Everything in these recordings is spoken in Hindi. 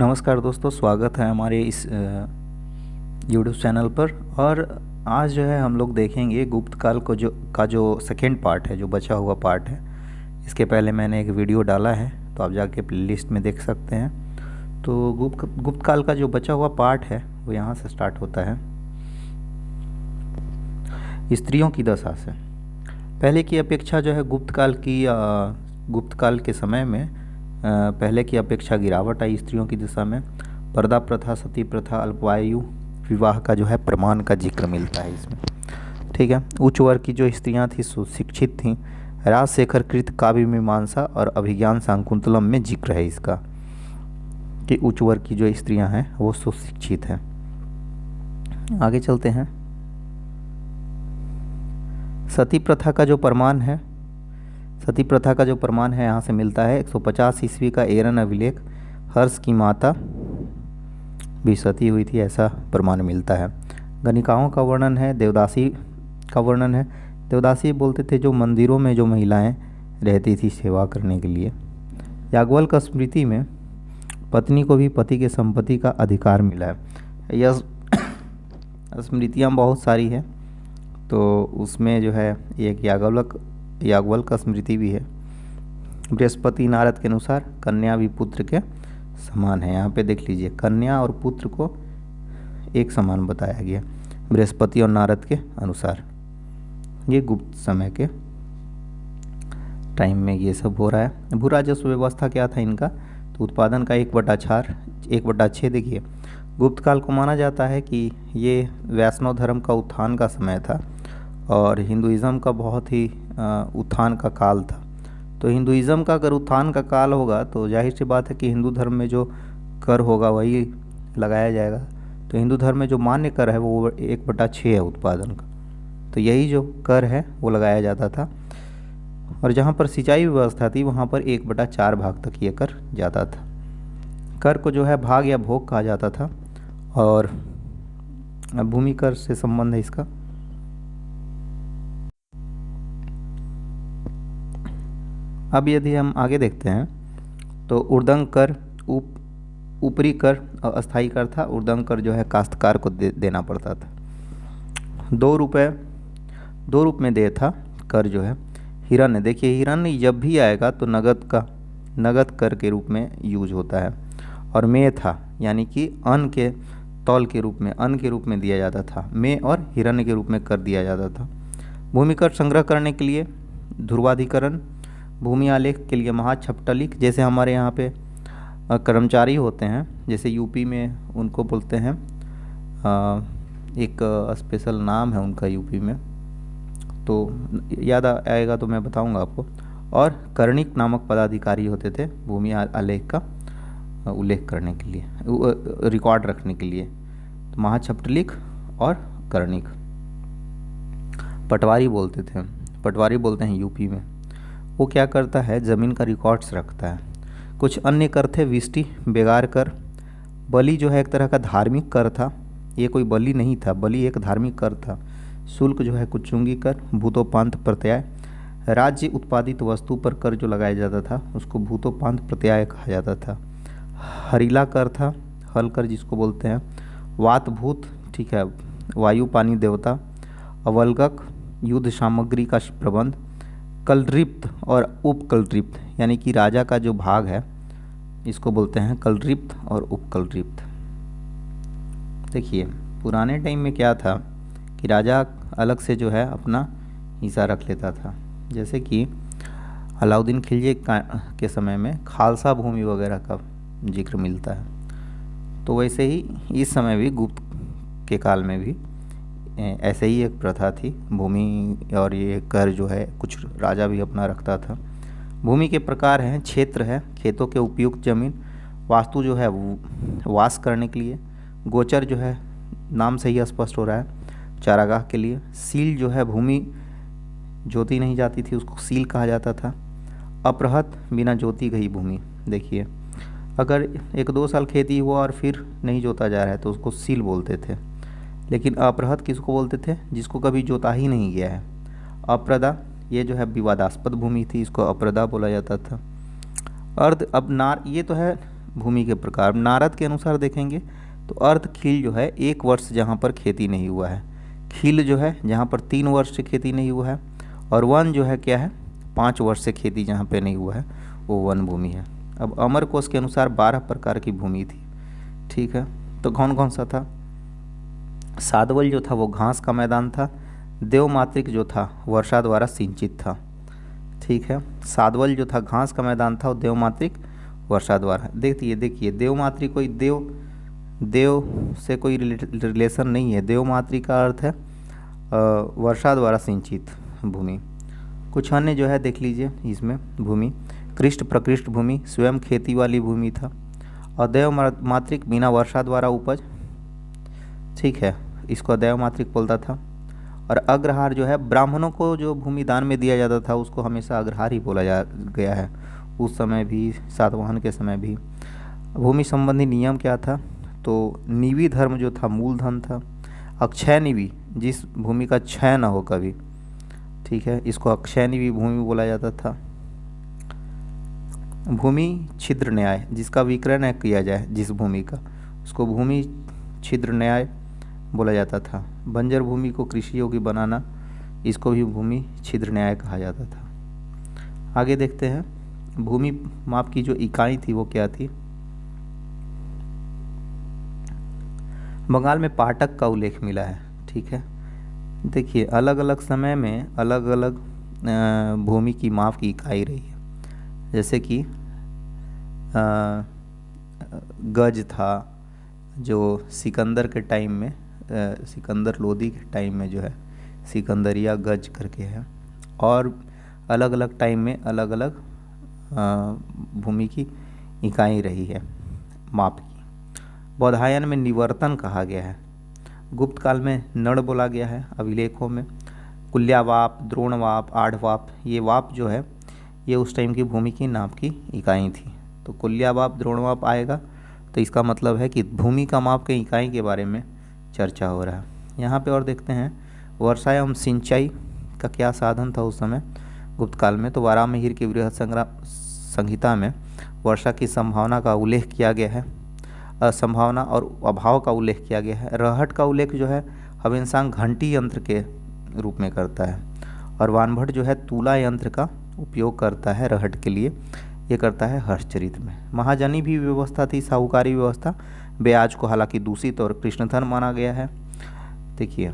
नमस्कार दोस्तों, स्वागत है हमारे इस यूट्यूब चैनल पर। और आज जो है हम लोग देखेंगे गुप्त काल को जो सेकेंड पार्ट है, जो बचा हुआ पार्ट है। इसके पहले मैंने एक वीडियो डाला है, तो आप जाके प्लेलिस्ट में देख सकते हैं। तो गुप्त काल का जो बचा हुआ पार्ट है वो यहाँ से स्टार्ट होता है, स्त्रियों की दशा से। पहले की अपेक्षा जो है गुप्त काल के समय में पहले की अपेक्षा गिरावट आई स्त्रियों की दिशा में। पर्दा प्रथा, सती प्रथा, अल्पवायु विवाह का जो है प्रमाण का जिक्र मिलता है इसमें। ठीक है। उच्च वर्ग की जो स्त्रियां थी सुशिक्षित थीं। राजशेखर कृत काव्य मीमांसा और अभिज्ञान शाकुंतलम में जिक्र है इसका कि उच्च वर्ग की जो स्त्रियां हैं वो सुशिक्षित हैं। आगे चलते हैं। सती प्रथा का जो प्रमाण है, सती प्रथा का जो प्रमाण है यहाँ से मिलता है 150 ईस्वी का एरन अभिलेख। हर्ष की माता भी सती हुई थी, ऐसा प्रमाण मिलता है। गणिकाओं का वर्णन है, देवदासी का वर्णन है। देवदासी बोलते थे जो मंदिरों में जो महिलाएं रहती थी सेवा करने के लिए। याज्ञवल्क्य स्मृति में पत्नी को भी पति के संपत्ति का अधिकार मिला है। यह स्मृतियाँ बहुत सारी है, तो उसमें जो है एक याज्ञवल्क्य स्मृति भी है। बृहस्पति नारद के अनुसार कन्या भी पुत्र के समान है। यहाँ पे देख लीजिए, कन्या और पुत्र को एक समान बताया गया बृहस्पति और नारद के अनुसार। ये गुप्त समय के टाइम में ये सब हो रहा है। भू राजस्व व्यवस्था क्या था इनका, तो उत्पादन का 1/6 देखिए। गुप्त काल को माना जाता है कि ये वैष्णव धर्म का उत्थान का समय था और हिंदुइज़्म का बहुत ही उत्थान का काल था। तो हिंदुइज़्म का अगर उत्थान का काल होगा तो जाहिर सी बात है कि हिंदू धर्म में जो कर होगा वही लगाया जाएगा। तो हिंदू धर्म में जो मान्य कर है वो 1/6 है उत्पादन का, तो यही जो कर है वो लगाया जाता था। और जहाँ पर सिंचाई व्यवस्था थी वहाँ पर 1/4 भाग तक ये कर जाता था। कर को जो है भाग या भोग कहा जाता था। और भूमि कर से संबंध है इसका। अब यदि हम आगे देखते हैं तो ऊर्ध्वंग कर, ऊपरी कर और अस्थाई कर था। ऊर्ध्वंग कर जो है काश्तकार को देना पड़ता था। 2 रूप में दे था कर जो है। हिरण्य, देखिए हिरण्य जब भी आएगा तो नगद कर के रूप में यूज होता है। और में था यानी कि अन्न के तौल के रूप में, अन्न के रूप में दिया जाता था। में और हिरण्य के रूप में कर दिया जाता था। भूमि कर संग्रह करने के लिए ध्रुवाधिकरण, भूमि आलेख के लिए महाछपटलिक। जैसे हमारे यहाँ पे कर्मचारी होते हैं, जैसे यूपी में उनको बोलते हैं, एक स्पेशल नाम है उनका यूपी में, तो याद आएगा तो मैं बताऊंगा आपको। और कर्णिक नामक पदाधिकारी होते थे भूमि आलेख का उल्लेख करने के लिए, रिकॉर्ड रखने के लिए। तो महाछपटलिक और कर्णिक। पटवारी बोलते थे, पटवारी बोलते हैं यूपी में। वो क्या करता है, ज़मीन का रिकॉर्ड्स रखता है। कुछ अन्य कर थे, विष्टि, बेगार कर। बलि जो है एक तरह का धार्मिक कर था। ये कोई बलि नहीं था, बलि एक धार्मिक कर था। शुल्क जो है कुचुंगी कर, भूतोपांत प्रत्यय। राज्य उत्पादित वस्तु पर कर जो लगाया जाता था उसको भूतोपांत प्रत्यय कहा जाता था। हरीला कर था, हल कर जिसको बोलते हैं। वातभूत, ठीक है, वायु पानी देवता। अवलगक, युद्ध सामग्री का प्रबंध। कलदृप्त और उपकलदृप्त, यानी कि राजा का जो भाग है इसको बोलते हैं कलदृप्त और उपकलदृप्त। देखिए पुराने टाइम में क्या था कि राजा अलग से जो है अपना हिस्सा रख लेता था। जैसे कि अलाउद्दीन खिलजी के समय में खालसा भूमि वगैरह का जिक्र मिलता है। तो वैसे ही इस समय भी गुप्त के काल में भी ऐसे ही एक प्रथा थी। भूमि और ये कर जो है कुछ राजा भी अपना रखता था। भूमि के प्रकार हैं, क्षेत्र है, खेतों के उपयुक्त जमीन। वास्तु जो है वास करने के लिए। गोचर जो है नाम से ही स्पष्ट हो रहा है, चारागाह के लिए। सील जो है भूमि जोती नहीं जाती थी उसको सील कहा जाता था। अपरहत, बिना जोती गई भूमि। देखिए अगर 1-2 साल खेती हुआ और फिर नहीं जोता जा रहा है तो उसको सील बोलते थे। लेकिन अपरहत किसको बोलते थे, जिसको कभी जोता ही नहीं गया है। अप्रदा, ये जो है विवादास्पद भूमि थी, इसको अप्रदा बोला जाता था। अर्ध, अब नार, ये तो है भूमि के प्रकार नारद के अनुसार देखेंगे तो अर्ध खील जो है 1 वर्ष जहाँ पर खेती नहीं हुआ है, खील जो है जहाँ पर 3 वर्ष से खेती नहीं हुआ है, और वन जो है क्या है 5 वर्ष से खेती जहाँ पे नहीं हुआ है वो वन भूमि है। अब अमरकोश के अनुसार 12 प्रकार की भूमि थी। ठीक है, तो कौन कौन सा था? सादवल जो था वो घास का मैदान था। देवमातृक जो था वर्षा द्वारा सिंचित था। ठीक है, सादवल जो था घास का मैदान था और देवमातृक वर्षा द्वारा। देखिए देवमातृक कोई देव से कोई रिलेशन नहीं है। देवमातृक का अर्थ है वर्षा द्वारा सिंचित भूमि। कुछ अन्य जो है देख लीजिए इसमें भूमि। कृष्ट प्रकृष्ट भूमि स्वयं खेती वाली भूमि था, और देवमातृक बिना वर्षा द्वारा उपज। ठीक है, इसको देवमातृक बोलता था। और अग्रहार जो है ब्राह्मणों को जो भूमि दान में दिया जाता था उसको हमेशा अग्रहार ही बोला गया है, उस समय भी, सातवाहन के समय भी। भूमि संबंधी नियम क्या था? तो निवी धर्म जो था मूलधन था। अक्षय निवी, जिस भूमि का क्षय न हो कभी, ठीक है, इसको अक्षय निवी भूमि बोला जाता था। भूमि छिद्र न्याय, जिसका विक्रय न किया जाए जिस भूमि का, उसको भूमि छिद्र न्याय बोला जाता था। बंजर भूमि को कृषि योग्य बनाना, इसको भी भूमि छिद्र न्याय कहा जाता था। आगे देखते हैं, भूमि माप की जो इकाई थी वो क्या थी? बंगाल में पाटक का उल्लेख मिला है। ठीक है, देखिए अलग अलग समय में अलग अलग भूमि की माप की इकाई रही है। जैसे कि गज था, जो सिकंदर के टाइम में, सिकंदर लोदी के टाइम में जो है सिकंदरिया गज करके है, और अलग अलग टाइम में अलग अलग भूमि की इकाई रही है माप की। बौधायन में निवर्तन कहा गया है। गुप्त काल में नड़ बोला गया है अभिलेखों में। कुल्यावाप, द्रोणवाप, आढ़वाप, ये वाप जो है ये उस टाइम की भूमि की नाप की इकाई थी। तो कुल्यावाप, द्रोणवाप आएगा तो इसका मतलब है कि भूमि का माप के इकाई के बारे में चर्चा हो रहा है। यहाँ पे और देखते हैं वर्षा एवं सिंचाई का क्या साधन था उस समय गुप्त काल में। तो वारामिहिर की बृहद संहिता में वर्षा की संभावना का उल्लेख किया गया है, असंभावना और अभाव का उल्लेख किया गया है। रहट का उल्लेख जो है हविंसांग घंटी यंत्र के रूप में करता है, और वानभट्ट जो है तुला यंत्र का उपयोग करता है रहट के लिए, ये करता है हर्षचरित में। महाजनी भी व्यवस्था थी, साहूकारी व्यवस्था। ब्याज को हालांकि दूषित और कृष्णधन माना गया है। देखिए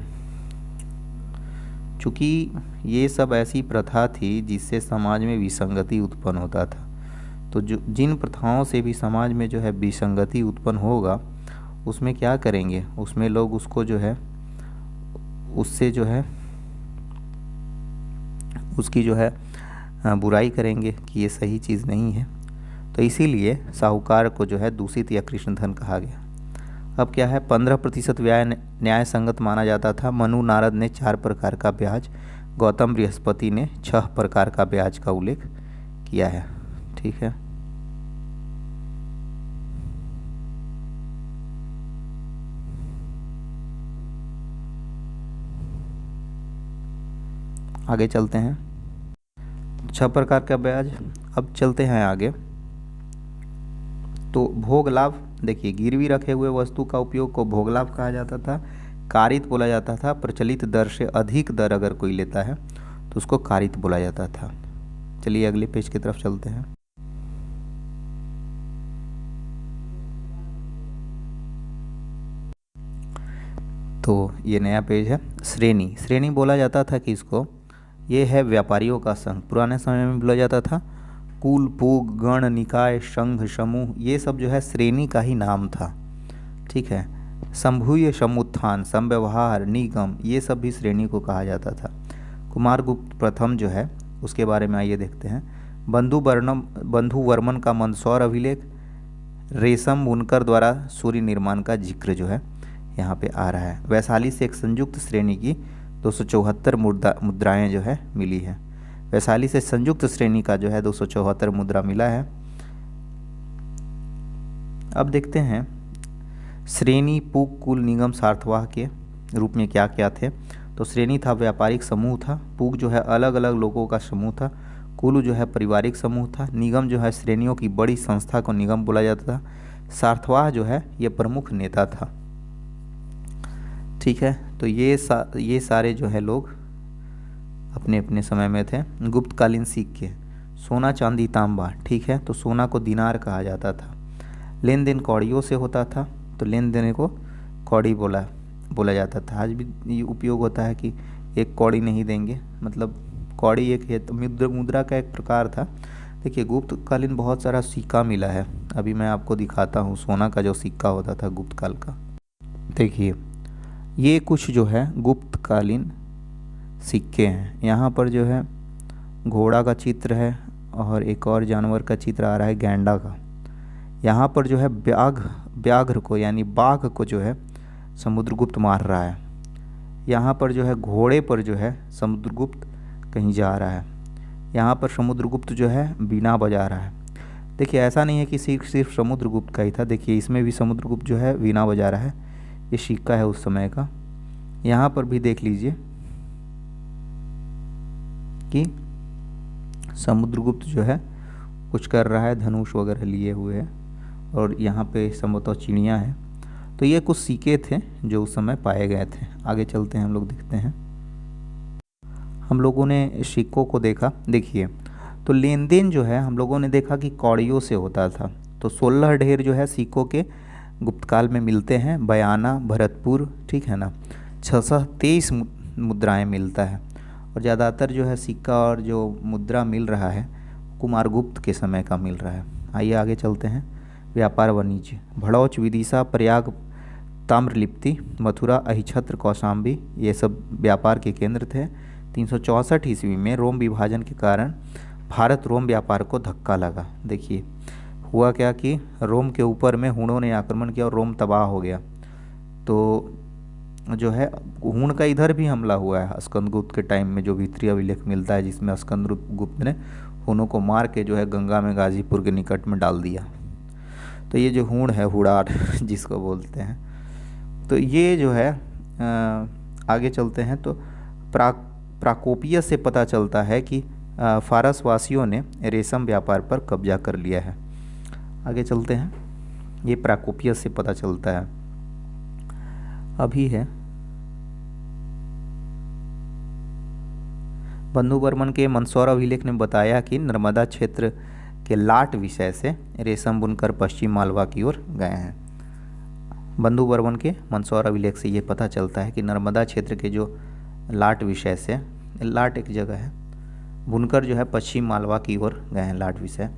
चूँकि ये सब ऐसी प्रथा थी जिससे समाज में विसंगति उत्पन्न होता था, तो जो जिन प्रथाओं से भी समाज में जो है विसंगति उत्पन्न होगा उसमें क्या करेंगे, उसमें लोग उसको जो है उससे जो है उसकी जो है बुराई करेंगे कि ये सही चीज़ नहीं है। तो इसीलिए साहूकार को जो है दूषित या कृष्णधन कहा गया। अब क्या है, 15% ब्याज न्याय संगत माना जाता था। मनु नारद ने 4 प्रकार का ब्याज, गौतम बृहस्पति ने 6 प्रकार का ब्याज का उल्लेख किया है। ठीक है, आगे चलते हैं। 6 प्रकार का ब्याज। अब चलते हैं आगे। तो भोग लाभ, देखिए गिरवी रखे हुए वस्तु का उपयोग को भोग लाभ कहा जाता था। कारित बोला जाता था, प्रचलित दर से अधिक दर अगर कोई लेता है तो उसको कारित बोला जाता था। चलिए अगले पेज की तरफ चलते हैं। तो ये नया पेज है। श्रेणी, श्रेणी बोला जाता था कि इसको, ये है व्यापारियों का संघ। पुराने समय में बोला जाता था कुल, पूग, गण, निकाय, संघ, समूह, ये सब जो है श्रेणी का ही नाम था। ठीक है, संभूय, समुत्थान, समव्यवहार, निगम, ये सब भी श्रेणी को कहा जाता था। कुमारगुप्त प्रथम जो है उसके बारे में आइए देखते हैं। बंधु वर्मन का मंदसौर अभिलेख, रेशम बुनकर द्वारा सूर्य निर्माण का जिक्र जो है यहाँ पे आ रहा है। वैशाली से एक संयुक्त श्रेणी की 274 मुद्राएं जो है मिली है। वैशाली से संयुक्त श्रेणी का जो है 274 मुद्रा मिला है। अब देखते हैं श्रेणी, पूग, कुल, निगम, सार्थवाह के रूप में क्या क्या थे। तो श्रेणी था व्यापारिक समूह था। पूग जो है अलग अलग लोगों का समूह था। कुल जो है पारिवारिक समूह था। निगम जो है श्रेणियों की बड़ी संस्था को निगम बोला जाता था। सार्थवाह जो है ये प्रमुख नेता था। ठीक है, तो ये सारे जो है लोग अपने अपने समय में थे। गुप्तकालीन सिक्के, सोना चांदी तांबा, ठीक है, तो सोना को दिनार कहा जाता था। लेन देन कौड़ियों से होता था, तो लेन देन को कौड़ी बोला जाता था। आज भी ये उपयोग होता है कि एक कौड़ी नहीं देंगे, मतलब कौड़ी एक है, तो मुद्रा का एक प्रकार था। देखिए गुप्तकालीन बहुत सारा सिक्का मिला है, अभी मैं आपको दिखाता हूँ सोना का जो सिक्का होता था गुप्त काल का। देखिए ये कुछ जो है गुप्तकालीन सिक्के हैं। यहाँ पर जो है घोड़ा का चित्र है और एक और जानवर का चित्र आ रहा है गैंडा का। यहाँ पर जो है व्याघ्र को यानी बाघ को जो है समुद्रगुप्त मार रहा है। यहाँ पर जो है घोड़े पर जो है समुद्रगुप्त कहीं जा रहा है। यहाँ पर समुद्रगुप्त जो है बीना बजा रहा है। देखिए ऐसा नहीं है कि सिर्फ समुद्रगुप्त का ही था, देखिए इसमें भी समुद्रगुप्त जो है वीणा बजा रहा है। ये सिक्का है उस समय का। यहाँ पर भी देख लीजिए कि समुद्रगुप्त जो है कुछ कर रहा है, धनुष वगैरह लिए हुए है, और यहाँ पे संभवतः चिड़ियाँ हैं। तो ये कुछ सिक्के थे जो उस समय पाए गए थे। आगे चलते हैं, हम लोग देखते हैं। हम लोगों ने सिक्कों को देखा। देखिए तो लेन देन जो है हम लोगों ने देखा कि कौड़ियों से होता था। तो 16 ढेर जो है सिक्कों के गुप्तकाल में मिलते हैं। बयाना, भरतपुर, ठीक है ना, 623 मुद्राएं मिलता है। और ज़्यादातर जो है सिक्का और जो मुद्रा मिल रहा है कुमारगुप्त के समय का मिल रहा है। आइए आगे चलते हैं। व्यापार वाणिज्य, भड़ौच, विदिशा, प्रयाग, ताम्रलिप्ति, मथुरा, अहिछत्र, कौशाम्बी, ये सब व्यापार के केंद्र थे। 364 ईस्वी में रोम विभाजन के कारण भारत रोम व्यापार को धक्का लगा। देखिए हुआ क्या कि रोम के ऊपर में हुणों ने आक्रमण किया और रोम तबाह हो गया। तो जो है हुण का इधर भी हमला हुआ है स्कंदगुप्त के टाइम में, जो भीतरी अभिलेख मिलता है जिसमें स्कंदगुप्त ने हुणों को मार के जो है गंगा में गाजीपुर के निकट में डाल दिया। तो ये जो हुण है, हुड़ार जिसको बोलते हैं, तो ये जो है आगे चलते हैं। तो प्राकोपियस से पता चलता है कि फारस वासियों ने रेशम व्यापार पर कब्जा कर लिया है। आगे चलते हैं, ये प्राकोपियस से पता चलता है। अभी है बंधु बर्मन के मंदसौर अभिलेख ने बताया कि नर्मदा क्षेत्र के लाट विषय से रेशम बुनकर पश्चिम मालवा की ओर गए हैं। बंधु बर्मन के मंदसौर अभिलेख से ये पता चलता है कि नर्मदा क्षेत्र के जो लाट विषय से, लाट एक जगह है, बुनकर जो है पश्चिम मालवा की ओर गए हैं लाट विषय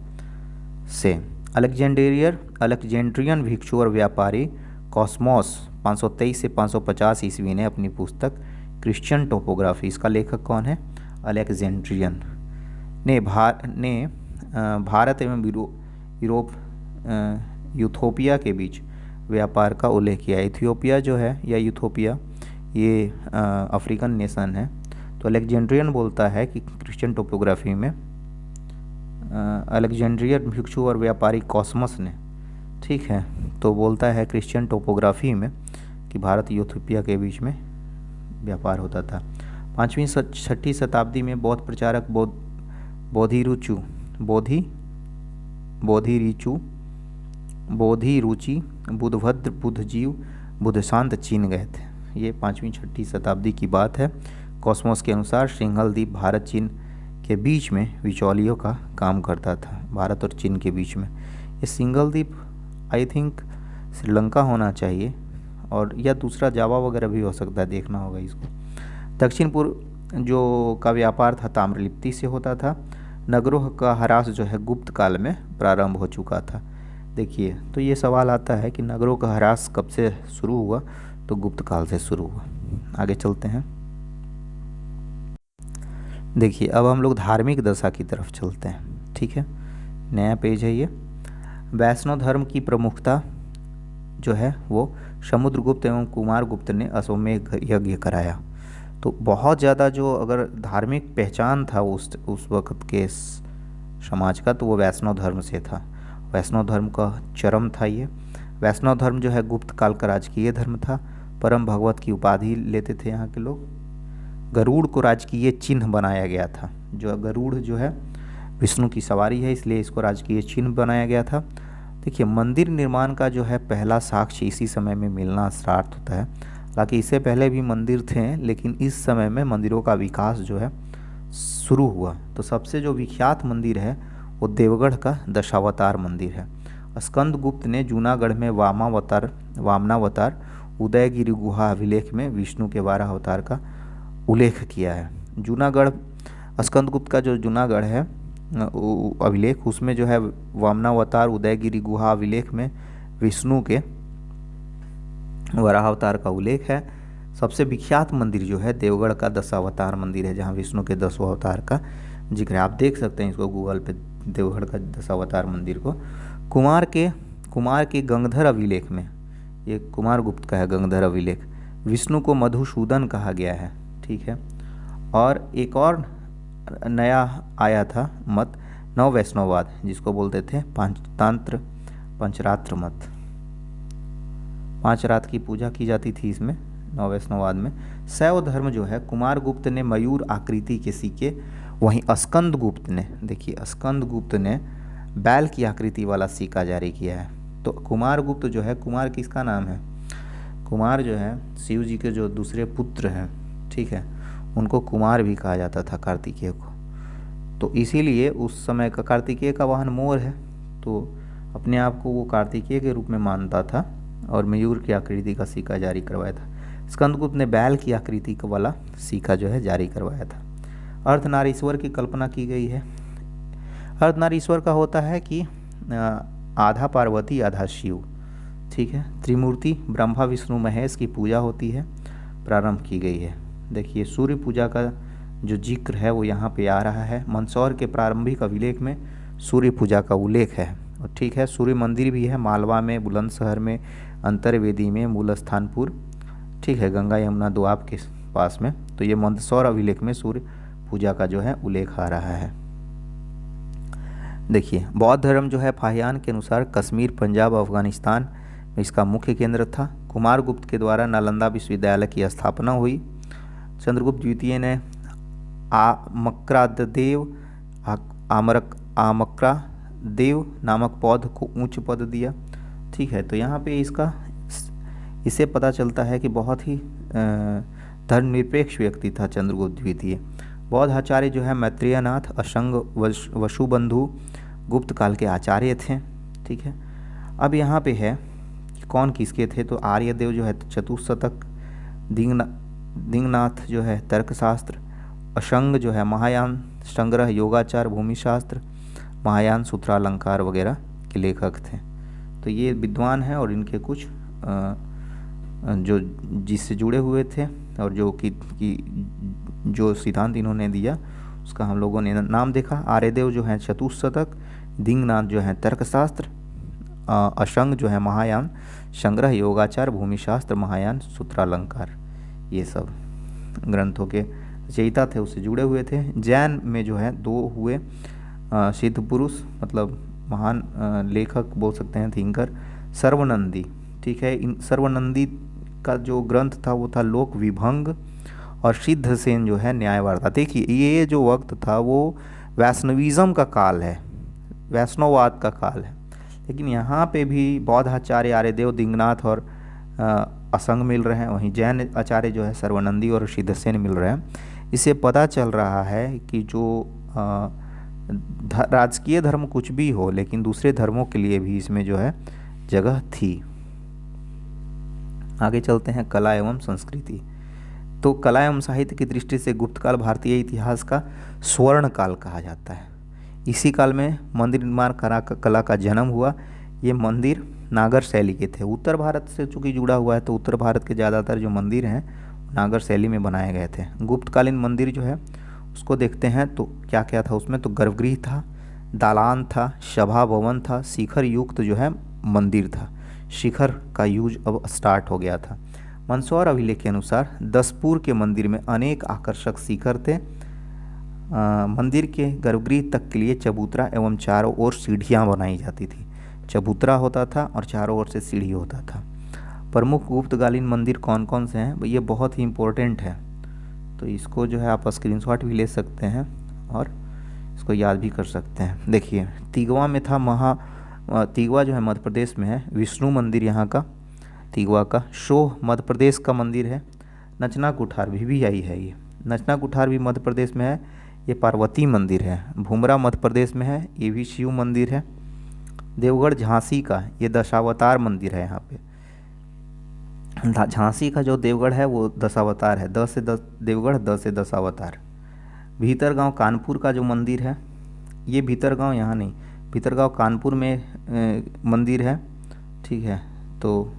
से। अलेक्जेंड्रियन भिक्षु और व्यापारी कॉस्मोस 523 से 550 ईस्वी ने अपनी पुस्तक क्रिश्चियन टोपोग्राफी, इसका लेखक कौन है, अलेक्जेंड्रियन, ने भारत एवं यूरोप यूथोपिया के बीच व्यापार का उल्लेख किया। इथियोपिया जो है या यूथोपिया ये अफ्रीकन नेशन है। तो अलेक्जेंड्रियन बोलता है कि क्रिश्चियन टोपोग्राफी में अलेक्जेंड्रियन भिक्षु और व्यापारी कॉस्मस ने, ठीक है, तो बोलता है क्रिश्चियन टोपोग्राफी में कि भारत यूथोपिया के बीच में व्यापार होता था। 5वीं 6ठी शताब्दी में बौद्ध प्रचारक बोधिरुचि, बुद्धभद्र, बुद्धजीव, बुद्धशांत चीन गए थे। ये 5वीं 6ठी शताब्दी की बात है। कॉस्मोस के अनुसार सिंघल द्वीप भारत चीन के बीच में बिचौलियों का काम करता था, भारत और चीन के बीच में। ये सिंघल द्वीप आई थिंक श्रीलंका होना चाहिए, और या दूसरा जावा वगैरह भी हो सकता है, देखना होगा इसको। दक्षिण पूर्व जो का व्यापार था ताम्रलिप्ति से होता था। नगरों का ह्रास जो है गुप्त काल में प्रारंभ हो चुका था। देखिए तो ये सवाल आता है कि नगरों का ह्रास कब से शुरू हुआ, तो गुप्त काल से शुरू हुआ। आगे चलते हैं। देखिए अब हम लोग धार्मिक दशा की तरफ चलते हैं, ठीक है, नया पेज है ये। वैष्णव धर्म की प्रमुखता जो है वो समुद्रगुप्त एवं कुमारगुप्त ने अश्वमेध यज्ञ कराया। तो बहुत ज़्यादा जो अगर धार्मिक पहचान था उस वक्त के समाज का, तो वो वैष्णव धर्म से था। वैष्णव धर्म का चरम था ये। वैष्णव धर्म जो है गुप्त काल का राजकीय धर्म था। परम भगवत की उपाधि लेते थे यहाँ के लोग। गरुड़ को राजकीय चिन्ह बनाया गया था। जो गरुड़ जो है विष्णु की सवारी है, इसलिए इसको राजकीय चिन्ह बनाया गया था। देखिए, मंदिर निर्माण का जो है पहला साक्ष्य इसी समय में मिलना स्टार्ट होता है। हालांकि इससे पहले भी मंदिर थे, लेकिन इस समय में मंदिरों का विकास जो है शुरू हुआ। तो सबसे जो विख्यात मंदिर है वो देवगढ़ का दशावतार मंदिर है। स्कंदगुप्त ने जूनागढ़ में वामनावतार उदयगिरि गुहा अभिलेख में विष्णु के 12 अवतार का उल्लेख किया है। जूनागढ़, स्कंदगुप्त का जो जूनागढ़ है अभिलेख, उसमें जो है वामनावतार उदयगिरि गुहा अभिलेख में विष्णु के 12 अवतार का उल्लेख है। सबसे विख्यात मंदिर जो है देवगढ़ का दशावतार मंदिर है, जहाँ विष्णु के 10 अवतार का जिक्र है। आप देख सकते हैं इसको गूगल पे, देवगढ़ का दशावतार मंदिर को। कुमार के गंगधर अभिलेख में, ये कुमार गुप्त का है गंगधर अभिलेख, विष्णु को मधुसूदन कहा गया है। ठीक है। और एक और नया आया था मत, नव वैष्णववाद, जिसको बोलते थे पंचरात्र मत। 5 रात की पूजा की जाती थी इसमें, नव वैष्णववाद में। शैव धर्म जो है, कुमार गुप्त ने मयूर आकृति के सिक्के, वहीं स्कंदगुप्त ने, देखिए स्कंदगुप्त ने बैल की आकृति वाला सिक्का जारी किया है। तो कुमार गुप्त जो है, कुमार किसका नाम है? कुमार जो है शिव जी के जो दूसरे पुत्र हैं, ठीक है, उनको कुमार भी कहा जाता था, कार्तिकेय को। तो इसीलिए उस समय का कार्तिकेय का वाहन मोर है, तो अपने आप को वो कार्तिकेय के रूप में मानता था और मयूर की आकृति का सिक्का जारी करवाया था। स्कंदगुप्त ने बैल की आकृति का वाला सिक्का जो है जारी करवाया था। अर्धनारीश्वर की कल्पना की गई है। अर्धनारीश्वर का होता है कि आधा पार्वती आधा शिव, ठीक है। त्रिमूर्ति ब्रह्मा विष्णु महेश की पूजा होती है, प्रारंभ की गई है। देखिए, सूर्य पूजा का जो जिक्र है वो यहाँ पे आ रहा है। मंदसौर के प्रारंभिक अभिलेख में सूर्य पूजा का उल्लेख है, और ठीक है, सूर्य मंदिर भी है मालवा में, बुलंदशहर में, अंतर्वेदी में, मूल स्थानपुर, ठीक है, गंगा यमुना दोआब के पास में। तो ये मंदसौर अभिलेख में सूर्य पूजा का जो है उल्लेख आ रहा है। देखिए, बौद्ध धर्म जो है फाहियान के अनुसार कश्मीर, पंजाब, अफगानिस्तान में इसका मुख्य केंद्र था। कुमार गुप्त के द्वारा नालंदा विश्वविद्यालय की स्थापना हुई। चंद्रगुप्त द्वितीय ने आमक्रादेव नामक पौध को उच्च पद दिया। ठीक है, तो यहाँ पे इससे पता चलता है कि बहुत ही धर्मनिरपेक्ष व्यक्ति था चंद्रगुप्त द्वितीय। बौद्ध आचार्य जो है मैत्रेयनाथ, अशंग, वसुबंधु गुप्त काल के आचार्य थे। ठीक है, अब यहाँ पे है कि कौन किसके थे, तो आर्यदेव जो है चतुशतक, दिंगनाथ जो है तर्कशास्त्र, अशंग जो है महायान संग्रह, योगाचार, भूमिशास्त्र, महायान सूत्रालंकार वगैरह के लेखक थे। तो ये विद्वान हैं और इनके कुछ जो जिससे जुड़े हुए थे और जो कि जो सिद्धांत इन्होंने दिया उसका हम लोगों ने नाम देखा। आर्यदेव जो है चतुशतक, दिंगनाथ जो है तर्कशास्त्र, अशंग जो है महायान संग्रह, योगाचार, भूमिशास्त्र, महायान सूत्रालंकार, ये सब ग्रंथों के रचयिता थे, उससे जुड़े हुए थे। जैन में जो है 2 हुए सिद्ध पुरुष, मतलब महान लेखक बोल सकते हैं, थिंकर, सर्वनंदी। ठीक है, इन सर्वनंदी का जो ग्रंथ था वो था लोक विभंग, और सिद्धसेन जो है न्यायवार्ता। देखिए, ये जो वक्त था वो वैष्णविज्म का काल है, वैष्णववाद का काल है, लेकिन यहाँ पे भी बौद्ध आचार्य आर्यदेव, दिंगनाथ और असंग मिल रहे हैं, वहीं जैन आचार्य जो है सर्वनंदी और सिद्धसेन मिल रहे हैं। इससे पता चल रहा है कि जो राजकीय धर्म कुछ भी हो, लेकिन दूसरे धर्मों के लिए भी इसमें जो है जगह थी। आगे चलते हैं, कला एवं संस्कृति। तो कला एवं साहित्य की दृष्टि से गुप्त काल भारतीय इतिहास का स्वर्ण काल कहा जाता है। इसी काल में मंदिर निर्माण कला का जन्म हुआ। ये मंदिर नागर शैली के थे। उत्तर भारत से चूँकि जुड़ा हुआ है, तो उत्तर भारत के ज़्यादातर जो मंदिर हैं नागर शैली में बनाए गए थे। गुप्तकालीन मंदिर जो है उसको देखते हैं तो क्या क्या था उसमें, तो गर्भगृह था, दालान था, सभा भवन था, शिखर युक्त जो है मंदिर था। शिखर का यूज अब स्टार्ट हो गया था। मंदसौर अभिलेख के अनुसार दसपुर के मंदिर में अनेक आकर्षक शिखर थे। मंदिर के गर्भगृह तक के लिए चबूतरा एवं चारों ओर सीढ़ियाँ बनाई जाती थी। चबूतरा होता था और चारों ओर से सीढ़ी होता था। प्रमुख गुप्तकालीन मंदिर कौन कौन से हैं, ये बहुत ही इम्पोर्टेंट है, तो इसको जो है आप स्क्रीनशॉट भी ले सकते हैं और इसको याद भी कर सकते हैं। देखिए तिगवा में था तिगवा जो है मध्य प्रदेश में है, विष्णु मंदिर यहाँ का तिगवा का। शोह मध्य प्रदेश का मंदिर है। नचना कुठार भी आई है, ये नचना कुठार भी मध्य प्रदेश में है, ये पार्वती मंदिर है। भूमरा मध्य प्रदेश में है, ये भी शिव मंदिर है। देवगढ़ झांसी का, ये दशावतार मंदिर है। यहाँ पे झांसी का जो देवगढ़ है वो दशावतार है, 10 से 10 देवगढ़, 10 से दशावतार। भीतरगांव कानपुर का जो मंदिर है, ये भीतरगांव यहाँ नहीं, भीतरगांव कानपुर में मंदिर है, ठीक है। तो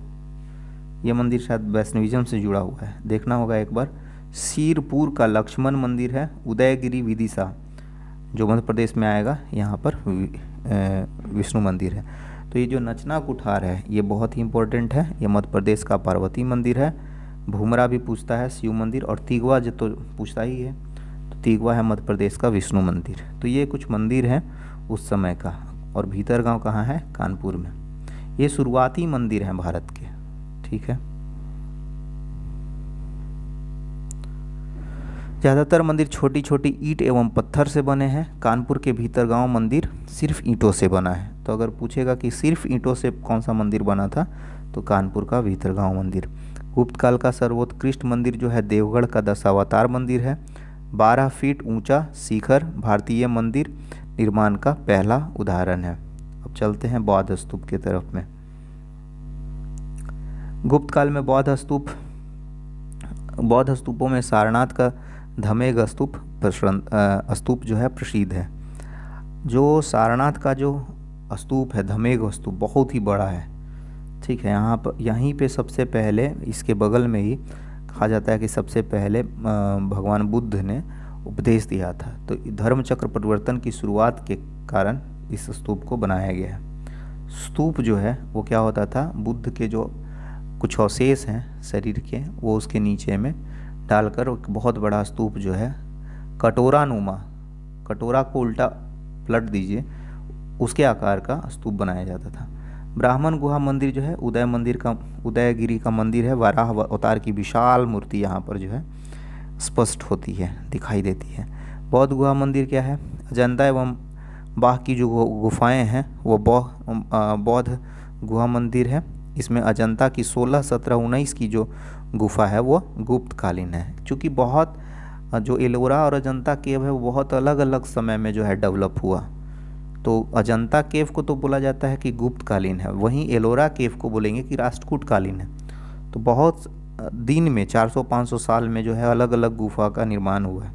ये मंदिर शायद वैष्णविज्म से जुड़ा हुआ है, देखना होगा एक बार। सीरपुर का लक्ष्मण मंदिर है। उदयगिरी विदिशा जो मध्य प्रदेश में आएगा, यहाँ पर विष्णु मंदिर है। तो ये जो नचना कुठार है ये बहुत ही इंपॉर्टेंट है, ये मध्य प्रदेश का पार्वती मंदिर है। भूमरा भी पूछता है शिव मंदिर, और तिगवा जो तो पूछता ही है, तो तिगवा है मध्य प्रदेश का विष्णु मंदिर। तो ये कुछ मंदिर हैं उस समय का। और भीतरगांव कहाँ है? कानपुर में। ये शुरुआती मंदिर हैं भारत के, ठीक है। ज़्यादातर मंदिर छोटी छोटी ईंट एवं पत्थर से बने हैं। कानपुर के भीतरगांव मंदिर सिर्फ ईंटों से बना है। तो अगर पूछेगा कि सिर्फ ईंटों से कौन सा मंदिर बना था, तो कानपुर का भीतरगांव मंदिर। गुप्त काल का सर्वोत्कृष्ट मंदिर जो है देवगढ़ का दशावतार मंदिर है। 12 फीट ऊंचा शिखर भारतीय मंदिर निर्माण का पहला उदाहरण है। अब चलते हैं बौद्ध स्तूप की तरफ में। गुप्त काल में बौद्ध स्तूपों में सारनाथ का धमेग स्तूप जो है प्रसिद्ध है। जो सारनाथ का जो स्तूप है, धमेग स्तूप, बहुत ही बड़ा है, ठीक है। यहीं पे सबसे पहले, इसके बगल में ही कहा जाता है कि सबसे पहले भगवान बुद्ध ने उपदेश दिया था। तो धर्म चक्र परिवर्तन की शुरुआत के कारण इस स्तूप को बनाया गया है। स्तूप जो है वो क्या होता था, बुद्ध के जो कुछ अवशेष हैं शरीर के, वो उसके नीचे में डालकर एक बहुत बड़ा स्तूप जो है कटोरा नुमा, कटोरा को उल्टा पलट दीजिए, उसके आकार का स्तूप बनाया जाता था। ब्राह्मण गुहा मंदिर जो है उदयगिरी का मंदिर है। वराह अवतार की विशाल मूर्ति यहाँ पर जो है स्पष्ट होती है, दिखाई देती है। बौद्ध गुहा मंदिर क्या है? अजंता एवं बाह की जो गुफाएं हैं वो बौद्ध गुहा मंदिर है। इसमें अजंता की 16, 17, 19 की जो गुफा है वो गुप्तकालीन है। क्योंकि बहुत जो एलोरा और अजंता केव है वो बहुत अलग अलग समय में जो है डेवलप हुआ, तो अजंता केव को तो बोला जाता है कि गुप्तकालीन है, वहीं एलोरा केव को बोलेंगे कि राष्ट्रकूटकालीन है। तो बहुत दिन में 400-500 साल में जो है अलग अलग गुफा का निर्माण हुआ है।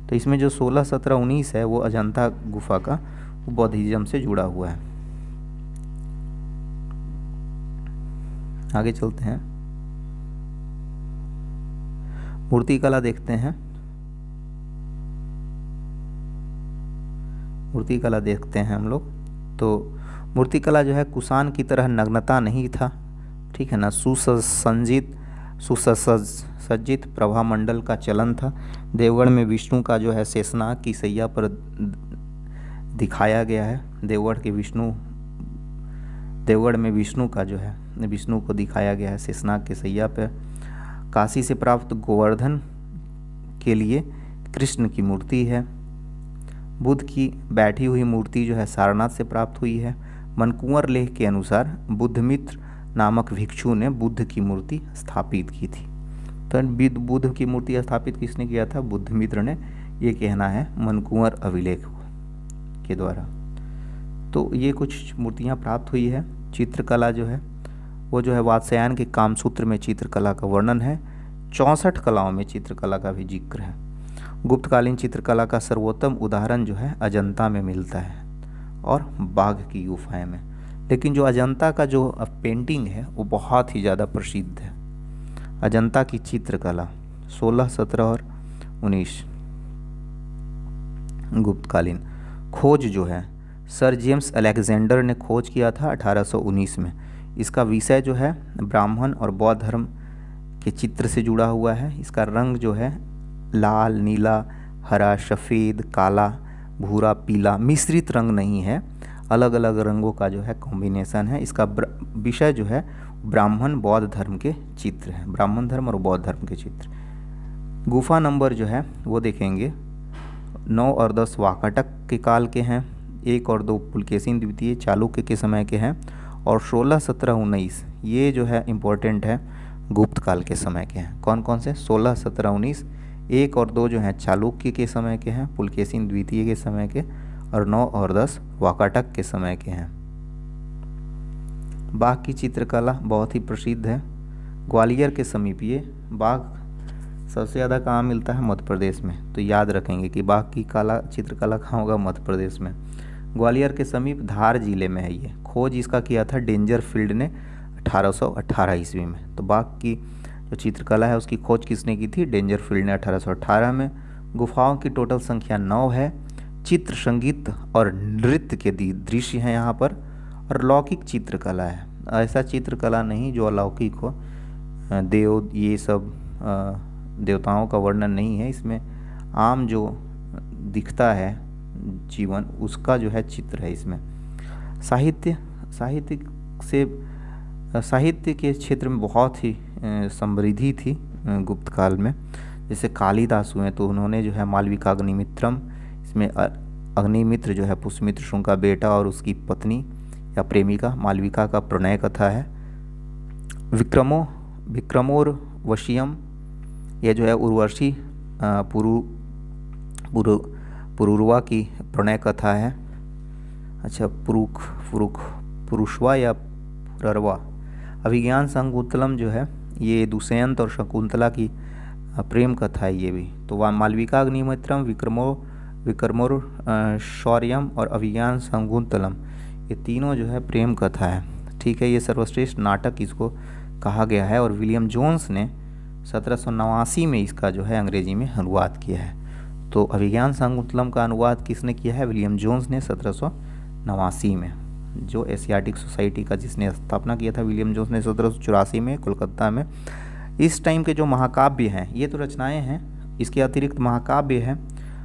तो इसमें जो 16, 17, 19 है वो अजंता गुफा का, वो बौद्धिज्म से जुड़ा हुआ है। आगे चलते हैं, मूर्तिकला देखते हैं। मूर्तिकला देखते हैं हम लोग। तो मूर्तिकला जो है कुषाण की तरह नग्नता नहीं था, ठीक है ना। सुसज्जित प्रभामंडल का चलन था। देवगढ़ में विष्णु का जो है शेषनाग की सैया पर दिखाया गया है। देवगढ़ में विष्णु का जो है, विष्णु को दिखाया गया है शेषनाग के सैया पर। काशी से प्राप्त गोवर्धन के लिए कृष्ण की मूर्ति है। बुद्ध की बैठी हुई मूर्ति जो है सारनाथ से प्राप्त हुई है। मनकुंवर लेख के अनुसार बुद्धमित्र नामक भिक्षु ने बुद्ध की मूर्ति स्थापित की थी। तो बुद्ध की मूर्ति स्थापित किसने किया था? बुद्धमित्र ने, ये कहना है मनकुंवर अभिलेख के द्वारा। तो ये कुछ मूर्तियाँ प्राप्त हुई है। चित्रकला जो है वो जो है वात्स्यायन के कामसूत्र में चित्रकला का वर्णन है। 64 कलाओं में चित्रकला का भी जिक्र है। गुप्तकालीन चित्रकला का सर्वोत्तम उदाहरण जो है अजंता में मिलता है और बाघ की गुफाएं में। लेकिन जो अजंता का जो पेंटिंग है वो बहुत ही ज़्यादा प्रसिद्ध है। अजंता की चित्रकला 16, 17 और 19 गुप्तकालीन। खोज जो है सर जेम्स अलेक्जेंडर ने खोज किया था 1819 में। इसका विषय जो है ब्राह्मण और बौद्ध धर्म के चित्र से जुड़ा हुआ है। इसका रंग जो है लाल, नीला, हरा, सफ़ेद, काला, भूरा, पीला, मिश्रित रंग नहीं है, अलग अलग रंगों का जो है कॉम्बिनेशन है। इसका विषय जो है ब्राह्मण बौद्ध धर्म के चित्र है, ब्राह्मण धर्म और बौद्ध धर्म के चित्र। गुफा नंबर जो है वो देखेंगे 9 और 10 वाकाटक के काल के हैं, 1 और 2 पुलकेशिन द्वितीय चालुक्य के समय के हैं, और 16, 17, 19 ये जो है इम्पोर्टेंट है गुप्त काल के समय के हैं। कौन कौन से? 16, 17, 19, 1 और 2 जो हैं चालुक्य के समय के हैं, पुलकेशिन द्वितीय के समय के, और 9 और 10 वाकाटक के समय के हैं। बाघ की चित्रकला बहुत ही प्रसिद्ध है। ग्वालियर के समीप ये बाघ सबसे ज़्यादा कहाँ मिलता है? मध्य प्रदेश में। तो याद रखेंगे कि बाघ की चित्रकला कहाँ होगा? मध्य प्रदेश में। ग्वालियर के समीप धार जिले में है ये। खोज इसका किया था डेंजरफील्ड ने 1818 ईस्वी में। तो बाघ की जो चित्रकला है उसकी खोज किसने की थी? डेंजरफील्ड ने 1818 में। गुफाओं की टोटल संख्या 9 है। चित्र, संगीत और नृत्य के दृश्य हैं यहाँ पर, और लौकिक चित्रकला है। ऐसा चित्रकला नहीं जो अलौकिक हो, देव ये सब देवताओं का वर्णन नहीं है इसमें। आम जो दिखता है जीवन उसका जो है चित्र है इसमें। साहित्य के क्षेत्र में बहुत ही समृद्धि थी गुप्त काल में। जैसे कालिदास हुए तो उन्होंने जो है मालविका अग्निमित्रम, इसमें अग्निमित्र जो है पुष्यमित्र शुंग का बेटा और उसकी पत्नी या प्रेमिका मालविका का प्रणय कथा है। विक्रमोर्वशीयम यह जो है उर्वशी पुरुरवा की प्रणय कथा है। अच्छा, पुरुषवा या पुररवा। अभिज्ञान शकुंतलम जो है ये दुष्यंत और शकुंतला की प्रेम कथा है ये भी। तो वह मालविका अग्निमित्रम, विक्रमोर शौर्यम और अभिज्ञान शकुंतलम ये तीनों जो है प्रेम कथा है। ठीक है, ये सर्वश्रेष्ठ नाटक इसको कहा गया है, और विलियम जोन्स ने 1789 में इसका जो है अंग्रेजी में अनुवाद किया है। तो अभिज्ञान शकुंतलम का अनुवाद किसने किया है? विलियम जोन्स ने 1789 में। जो एशियाटिक सोसाइटी का जिसने स्थापना किया था विलियम जोन्स ने 1784 में कोलकाता में। इस टाइम के जो महाकाव्य हैं ये तो रचनाएं हैं, इसके अतिरिक्त महाकाव्य है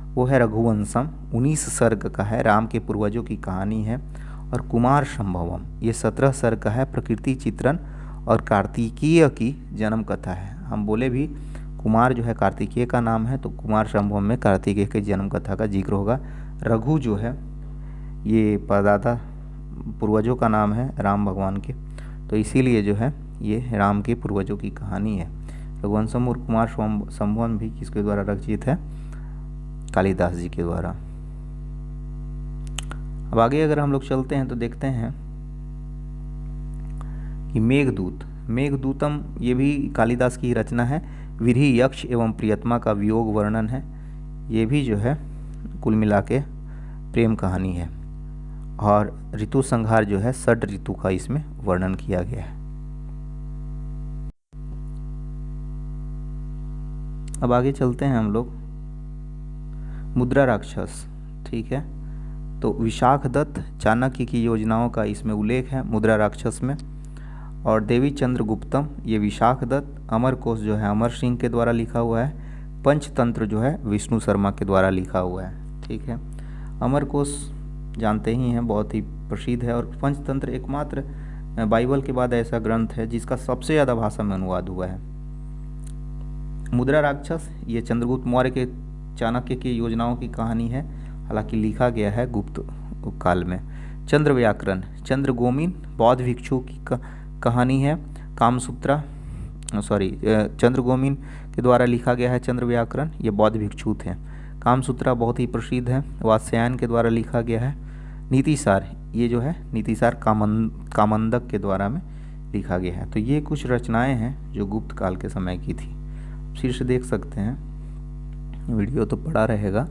वो है रघुवंशम, 19 सर्ग का है, राम के पूर्वजों की कहानी है, और कुमार संभवम ये 17 सर्ग का है, प्रकृति चित्रण और कार्तिकीय की जन्म कथा है। हम बोले भी कुमार जो है कार्तिकेय का नाम है, तो कुमार संभवम में कार्तिकेय की जन्म कथा का जिक्र होगा। रघु जो है ये परदादा पूर्वजों का नाम है राम भगवान के, तो इसीलिए जो है ये राम के पूर्वजों की कहानी है। रघुवंशम और कुमार संभवम भी किसके द्वारा रचित है? कालिदास जी के द्वारा। अब आगे अगर हम लोग चलते हैं तो देखते हैं कि मेघदूतम ये भी कालिदास की रचना है। विरही, यक्ष एवं प्रियतमा का वियोग वर्णन है। ये भी जो है कुल मिला के प्रेम कहानी है, और ऋतु संहार जो है 6 ऋतु का इसमें वर्णन किया गया है। अब आगे चलते हैं हम लोग। मुद्रा राक्षस, ठीक है, तो विशाखदत्त चाणक्य की योजनाओं का इसमें उल्लेख है मुद्रा राक्षस में। और देवी चंद्रगुप्तम ये विशाखदत्त। अमरकोश जो है अमर सिंह के द्वारा लिखा हुआ है। पंचतंत्र जो है विष्णु शर्मा के द्वारा लिखा हुआ है। ठीक है, अमरकोश जानते ही हैं बहुत ही प्रसिद्ध है, और पंचतंत्र एकमात्र बाइबल के बाद ऐसा ग्रंथ है जिसका सबसे ज़्यादा भाषा में अनुवाद हुआ है। मुद्रा राक्षस ये चंद्रगुप्त मौर्य के चाणक्य की योजनाओं की कहानी है, हालांकि लिखा गया है गुप्त काल में। चंद्र व्याकरण चंद्रगोमिन बौद्ध भिक्षु की कहानी है। चंद्रगोमिन के द्वारा लिखा गया है चंद्र व्याकरण, ये बौद्ध भिक्षु थे। कामसूत्रा बहुत ही प्रसिद्ध है, वात्स्यायन के द्वारा लिखा गया है। नीतिसार ये जो है नीतिसार कामंदक के द्वारा में लिखा गया है। तो ये कुछ रचनाएं हैं जो गुप्त काल के समय की थी। शीर्ष देख सकते हैं, वीडियो तो पड़ा रहेगा।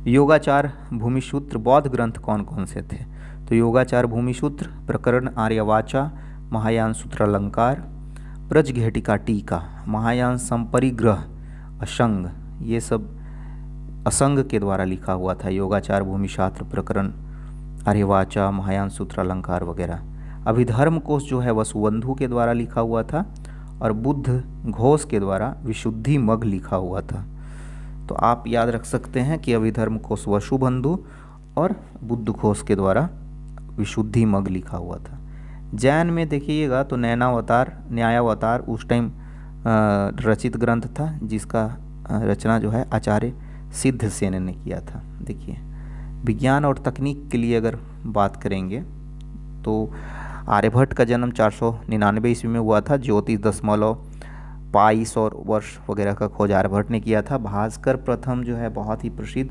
योगाचार भूमिसूत्र बौद्ध ग्रंथ कौन कौन से थे? तो योगाचार भूमिसूत्र, प्रकरण आर्यवाचा, महायान सूत्रालंकार, ब्रजघेटिका टीका, महायान संपरिग्रह, असंग, ये सब असंग के द्वारा लिखा हुआ था। योगाचार भूमिशास्त्र, प्रकरण आर्यवाचा, महायान सूत्रालंकार वगैरह। अभिधर्म कोश जो है वसुबंधु के द्वारा लिखा हुआ था, और बुद्ध घोष के द्वारा विशुद्धि मग लिखा हुआ था। तो आप याद रख सकते हैं कि अभिधर्म कोश वसुबंधु और बुद्ध घोष के द्वारा विशुद्धि मग लिखा हुआ था। जैन में देखिएगा तो न्यायावतार उस टाइम रचित ग्रंथ था, जिसका रचना जो है आचार्य सिद्धसेन ने किया था। देखिए, विज्ञान और तकनीक के लिए अगर बात करेंगे तो आर्यभट्ट का जन्म 499 ईस्वी में हुआ था। ज्योतिष, दशमलव, पाइस और वर्ष वगैरह का खोज आर्यभट्ट ने किया था। भास्कर प्रथम जो है बहुत ही प्रसिद्ध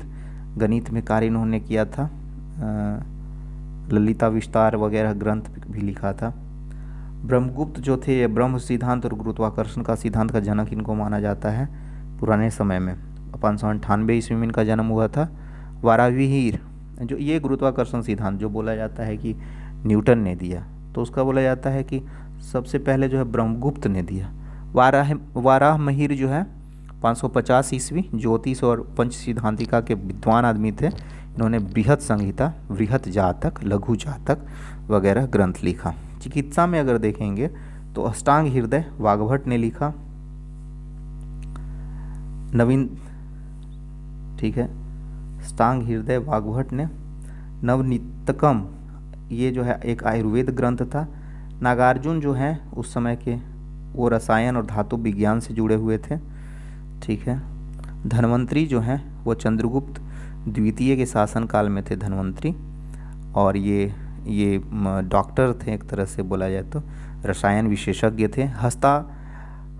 गणित में कार्य इन्होंने किया था। ललिता विस्तार वगैरह ग्रंथ भी लिखा था। ब्रह्मगुप्त जो थे ये ब्रह्म सिद्धांत और गुरुत्वाकर्षण का सिद्धांत का जनक इनको माना जाता है पुराने समय में। 598 ईस्वी में इनका जन्म हुआ था। वारावीर जो ये गुरुत्वाकर्षण सिद्धांत जो बोला जाता है कि न्यूटन ने दिया, तो उसका बोला जाता है कि सबसे पहले जो है ब्रह्मगुप्त ने दिया। वाराहमिहिर जो है 550 ईस्वी ज्योतिष और पंच सिद्धांतिका के विद्वान आदमी थे। इन्होंने बृहत संहिता, बृहत जातक, लघु जातक वगैरह ग्रंथ लिखा। चिकित्सा में अगर देखेंगे तो अष्टांग हृदय वाग्भट ने लिखा। नवीन, ठीक है, अष्टांग हृदय वाग्भट ने। नवनीतकम ये जो है एक आयुर्वेद ग्रंथ था। नागार्जुन जो है उस समय के वो रसायन और धातु विज्ञान से जुड़े हुए थे। ठीक है, धन्वंतरी जो हैं वो चंद्रगुप्त द्वितीय के शासनकाल में थे धन्वंतरी, और ये डॉक्टर थे एक तरह से बोला जाए तो, रसायन विशेषज्ञ थे।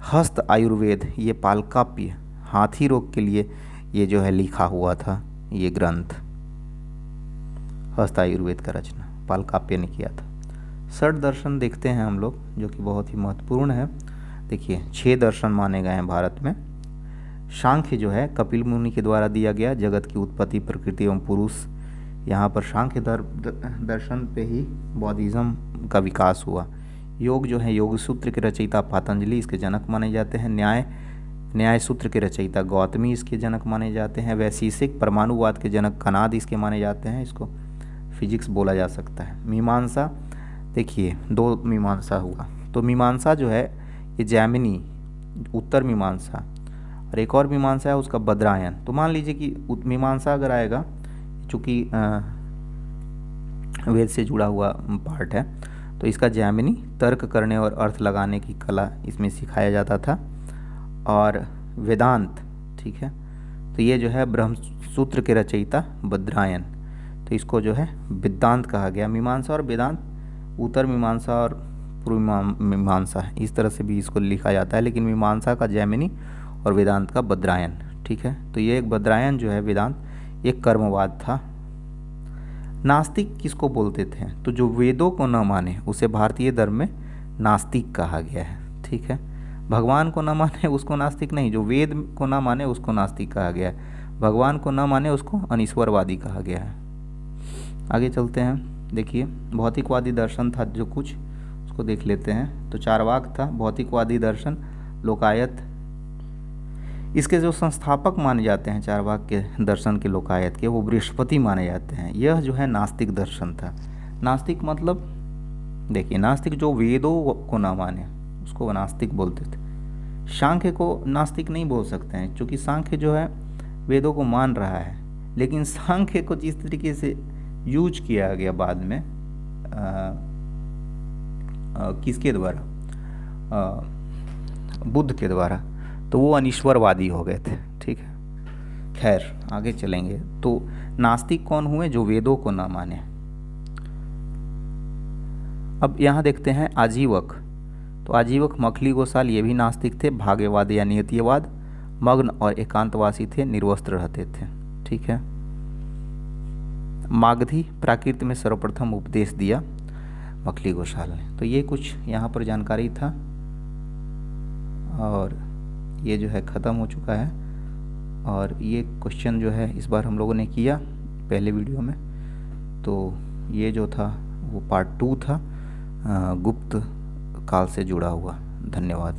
हस्त आयुर्वेद ये पालकाप्य हाथी रोग के लिए ये जो है लिखा हुआ था ये ग्रंथ। हस्त आयुर्वेद का रचना पालकाप्य ने किया था। षट दर्शन देखते हैं हम लोग, जो कि बहुत ही महत्वपूर्ण है। देखिए 6 दर्शन माने गए हैं भारत में। सांख्य जो है कपिल मुनि के द्वारा दिया गया, जगत की उत्पत्ति, प्रकृति एवं पुरुष। यहाँ पर सांख्य दर्शन पे ही बौद्धिज्म का विकास हुआ। योग जो है योग सूत्र के रचयिता पातंजलि इसके जनक माने जाते हैं। न्याय सूत्र के रचयिता गौतमी इसके जनक माने जाते हैं। वैशेषिक परमाणुवाद के जनक कनाद इसके माने जाते हैं। इसको फिजिक्स बोला जा सकता है। मीमांसा, देखिए 2 मीमांसा हुआ, तो मीमांसा जो है ये जैमिनी उत्तर मीमांसा, और एक और मीमांसा है उसका बद्रायन। तो मान लीजिए कि मीमांसा अगर आएगा, चूँकि वेद से जुड़ा हुआ पार्ट है, तो इसका जैमिनी तर्क करने और अर्थ लगाने की कला इसमें सिखाया जाता था। और वेदांत, ठीक है, तो ये जो है ब्रह्मसूत्र के रचयिता बद्रायन, तो इसको जो है वेदांत कहा गया। मीमांसा और वेदांत उत्तर मीमांसा और पूर्व मीमांसा इस तरह से भी इसको लिखा जाता है, लेकिन मीमांसा का जैमिनी और वेदांत का बद्रायन। ठीक है, तो ये एक बद्रायन जो है वेदांत एक कर्मवाद था। नास्तिक किसको बोलते थे? तो जो वेदों को न माने उसे भारतीय धर्म में नास्तिक कहा गया है। ठीक है, भगवान को न माने उसको नास्तिक नहीं, जो वेद को न माने उसको नास्तिक कहा गया है। भगवान को न माने उसको अनीश्वरवादी कहा गया है। आगे चलते हैं। देखिए भौतिकवादी दर्शन था जो कुछ, उसको देख लेते हैं। तो चारवाक था भौतिकवादी दर्शन, लोकायत। इसके जो संस्थापक माने जाते हैं चारवाक के दर्शन के, लोकायत के, वो बृहस्पति माने जाते हैं। यह जो है नास्तिक दर्शन था। नास्तिक मतलब देखिए, नास्तिक जो वेदों को ना माने उसको नास्तिक बोलते थे। सांख्य को नास्तिक नहीं बोल सकते हैं, क्योंकि सांख्य जो है वेदों को मान रहा है, लेकिन सांख्य को जिस तरीके से यूज किया गया बाद में किसके द्वारा, बुद्ध के द्वारा, तो वो अनीश्वरवादी हो गए थे। ठीक है, खैर आगे चलेंगे। तो नास्तिक कौन हुए? जो वेदों को ना माने। अब यहाँ देखते हैं आजीवक। तो आजीवक मखली गोसाल ये भी नास्तिक थे, भाग्यवाद या नियतिवाद, मग्न और एकांतवासी थे, निर्वस्त्र रहते थे। ठीक है, मागधी प्राकृत में सर्वप्रथम उपदेश दिया मखली गोसाल ने। तो ये कुछ यहाँ पर जानकारी था, और ये जो है ख़त्म हो चुका है। और ये क्वेश्चन जो है इस बार हम लोगों ने किया पहले वीडियो में। तो ये जो था वो पार्ट 2 था, गुप्त काल से जुड़ा हुआ। धन्यवाद।